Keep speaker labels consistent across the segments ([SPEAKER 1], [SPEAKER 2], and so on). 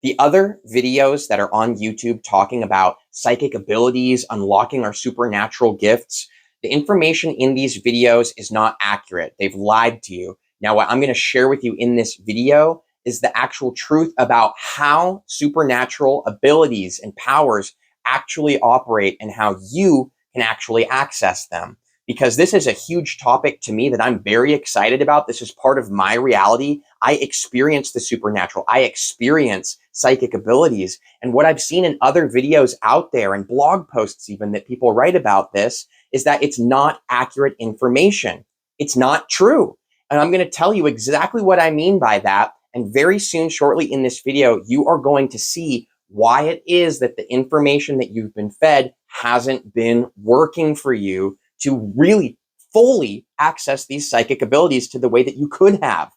[SPEAKER 1] The other videos that are on YouTube talking about psychic abilities, unlocking our supernatural gifts, the information in these videos is not accurate. They've lied to you. Now, what I'm going to share with you in this video is the actual truth about how supernatural abilities and powers actually operate and how you can actually access them. Because this is a huge topic to me that I'm very excited about. This is part of my reality. I experience the supernatural. I experience psychic abilities. And what I've seen in other videos out there and blog posts even that people write about this is that it's not accurate information. It's not true. And I'm going to tell you exactly what I mean by that. And very soon, shortly in this video, you are going to see why it is that the information that you've been fed hasn't been working for you to really fully access these psychic abilities to the way that you could have.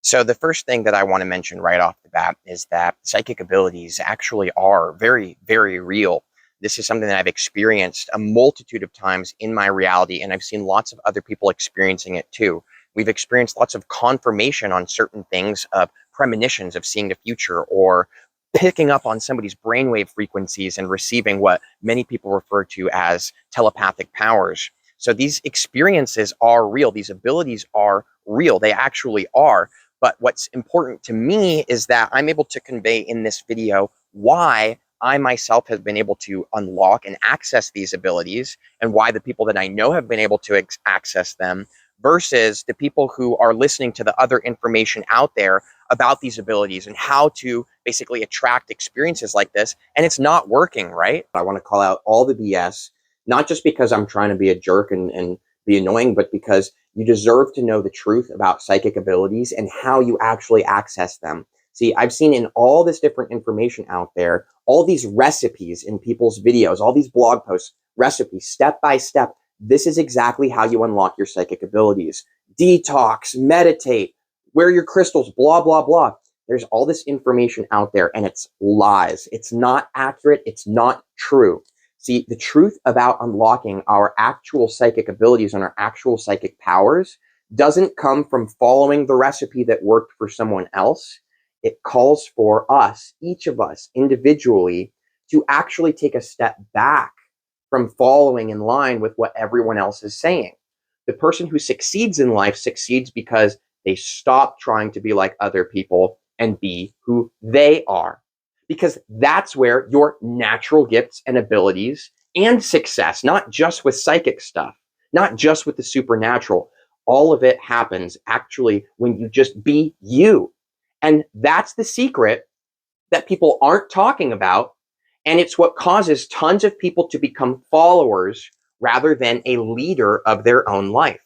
[SPEAKER 1] So the first thing that I want to mention right off the bat is that psychic abilities actually are very, very real. This is something that I've experienced a multitude of times in my reality, and I've seen lots of other people experiencing it too. We've experienced lots of confirmation on certain things, of premonitions of seeing the future, or picking up on somebody's brainwave frequencies and receiving what many people refer to as telepathic powers. So these experiences are real. These abilities are real. They actually are. But what's important to me is that I'm able to convey in this video why I myself have been able to unlock and access these abilities, and why the people that I know have been able to access them versus the people who are listening to the other information out there about these abilities and how to basically attract experiences like this. And it's not working, right? I want to call out all the BS, not just because I'm trying to be a jerk and be annoying, but because you deserve to know the truth about psychic abilities and how you actually access them. See, I've seen in all this different information out there, all these recipes in people's videos, all these blog posts, recipes, step by step. This is exactly how you unlock your psychic abilities. Detox, meditate, wear your crystals, blah, blah, blah. There's all this information out there and it's lies. It's not accurate. It's not true. See, the truth about unlocking our actual psychic abilities and our actual psychic powers doesn't come from following the recipe that worked for someone else. It calls for us, each of us individually, to actually take a step back from following in line with what everyone else is saying. The person who succeeds in life succeeds because they stop trying to be like other people and be who they are. Because that's where your natural gifts and abilities and success, not just with psychic stuff, not just with the supernatural, all of it happens actually when you just be you. And that's the secret that people aren't talking about. And it's what causes tons of people to become followers rather than a leader of their own life.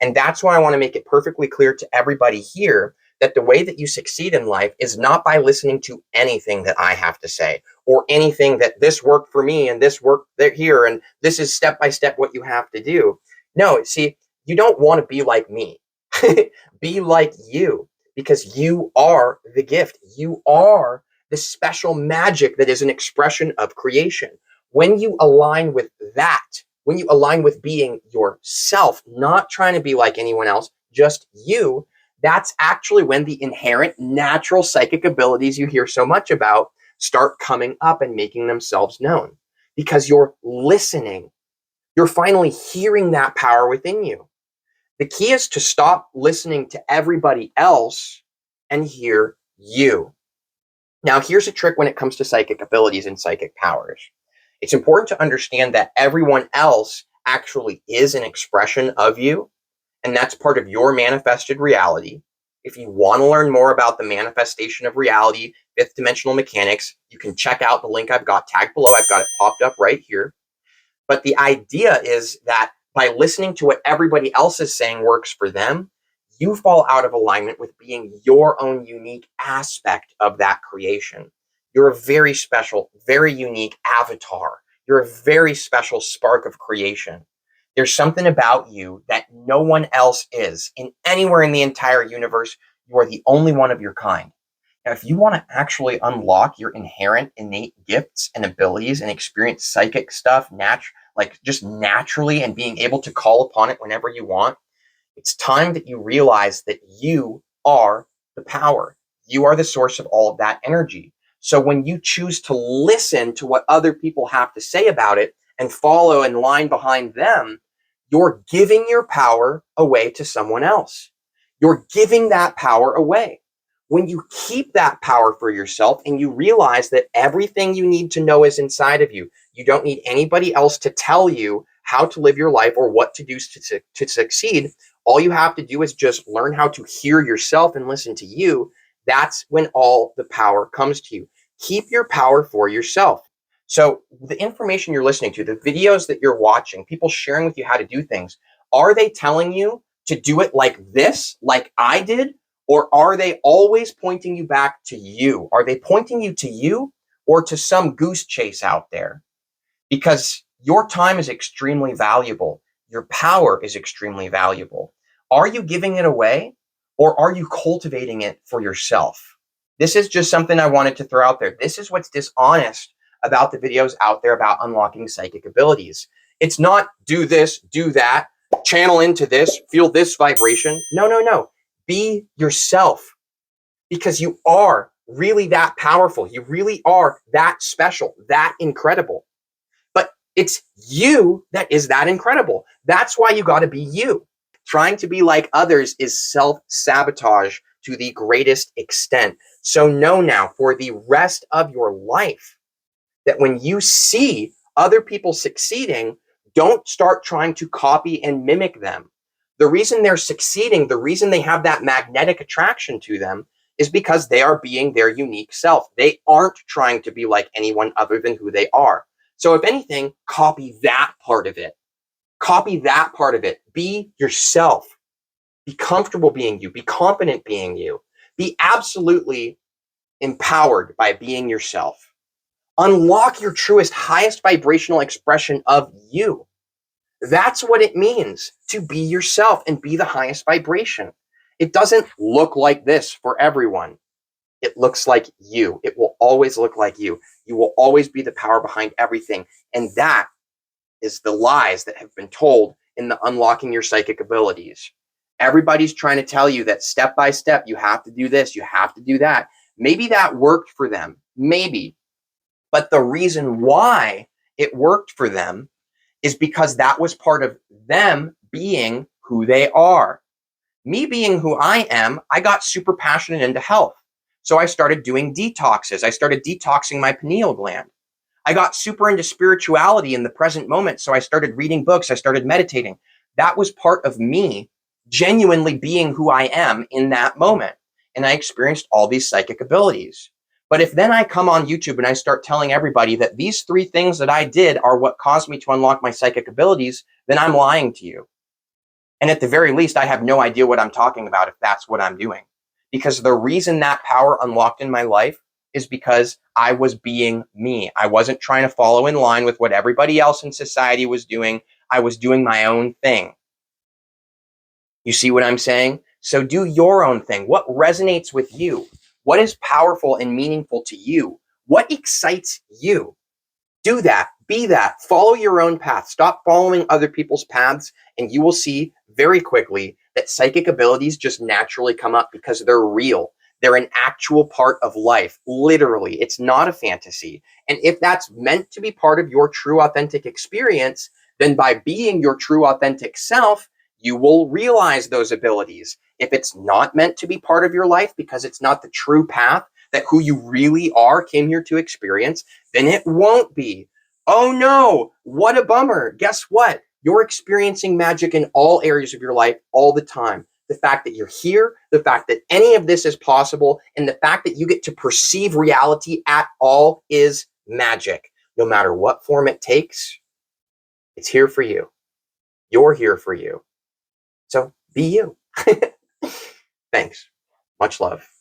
[SPEAKER 1] And that's why I want to make it perfectly clear to everybody here that the way that you succeed in life is not by listening to anything that I have to say, or anything that this worked for me and this worked here and this is step by step what you have to do. No, see, you don't want to be like me. Be like you, because you are the gift. You are the special magic that is an expression of creation. When you align with that, when you align with being yourself, not trying to be like anyone else, just you, that's actually when the inherent natural psychic abilities you hear so much about start coming up and making themselves known, because you're listening. You're finally hearing that power within you. The key is to stop listening to everybody else and hear you. Now, here's a trick when it comes to psychic abilities and psychic powers. It's important to understand that everyone else actually is an expression of you, and that's part of your manifested reality. If you want to learn more about the manifestation of reality, fifth dimensional mechanics, you can check out the link I've got tagged below. I've got it popped up right here. But the idea is that by listening to what everybody else is saying works for them, you fall out of alignment with being your own unique aspect of that creation. You're a very special, very unique avatar. You're a very special spark of creation. There's something about you that no one else is. In anywhere in the entire universe, you are the only one of your kind. Now, if you want to actually unlock your inherent innate gifts and abilities and experience psychic stuff, like just naturally, and being able to call upon it whenever you want, it's time that you realize that you are the power. You are the source of all of that energy. So when you choose to listen to what other people have to say about it and follow in line behind them, you're giving your power away to someone else. You're giving that power away. When you keep that power for yourself and you realize that everything you need to know is inside of you, you don't need anybody else to tell you how to live your life or what to do to succeed. All you have to do is just learn how to hear yourself and listen to you. That's when all the power comes to you. Keep your power for yourself. So the information you're listening to, the videos that you're watching, people sharing with you how to do things, are they telling you to do it like this, like I did? Or are they always pointing you back to you? Are they pointing you to you or to some goose chase out there? Because your time is extremely valuable. Your power is extremely valuable. Are you giving it away or are you cultivating it for yourself? This is just something I wanted to throw out there. This is what's dishonest about the videos out there about unlocking psychic abilities. It's not do this, do that, channel into this, feel this vibration. No, no, no. Be yourself because you are really that powerful. You really are that special, that incredible. But it's you that is that incredible. That's why you got to be you. Trying to be like others is self-sabotage to the greatest extent. So know now for the rest of your life that when you see other people succeeding, don't start trying to copy and mimic them. The reason they're succeeding, the reason they have that magnetic attraction to them is because they are being their unique self. They aren't trying to be like anyone other than who they are. So if anything, copy that part of it. Copy that part of it. Be yourself. Be comfortable being you. Be confident being you. Be absolutely empowered by being yourself. Unlock your truest, highest vibrational expression of you. That's what it means to be yourself and be the highest vibration. It doesn't look like this for everyone. It looks like you. It will always look like you. You will always be the power behind everything. And that is the lies that have been told in the unlocking your psychic abilities. Everybody's trying to tell you that step by step, you have to do this, you have to do that. Maybe that worked for them. Maybe. But the reason why it worked for them is because that was part of them being who they are. Me being who I am, I got super passionate into health. So I started doing detoxes. I started detoxing my pineal gland. I got super into spirituality in the present moment. So I started reading books. I started meditating. That was part of me genuinely being who I am in that moment. And I experienced all these psychic abilities. But if then I come on YouTube and I start telling everybody that these 3 things that I did are what caused me to unlock my psychic abilities, then I'm lying to you. And at the very least, I have no idea what I'm talking about if that's what I'm doing. Because the reason that power unlocked in my life is because I was being me. I wasn't trying to follow in line with what everybody else in society was doing. I was doing my own thing. You see what I'm saying? So do your own thing. What resonates with you? What is powerful and meaningful to you? What excites you? Do that. Be that. Follow your own path. Stop following other people's paths, and you will see very quickly that psychic abilities just naturally come up because they're real. They're an actual part of life. Literally, it's not a fantasy. And if that's meant to be part of your true, authentic experience, then by being your true, authentic self, you will realize those abilities. If it's not meant to be part of your life because it's not the true path that who you really are came here to experience, then it won't be. Oh no, what a bummer. Guess what? You're experiencing magic in all areas of your life all the time. The fact that you're here, the fact that any of this is possible, and the fact that you get to perceive reality at all is magic. No matter what form it takes, it's here for you. You're here for you. So be you. Thanks. Much love.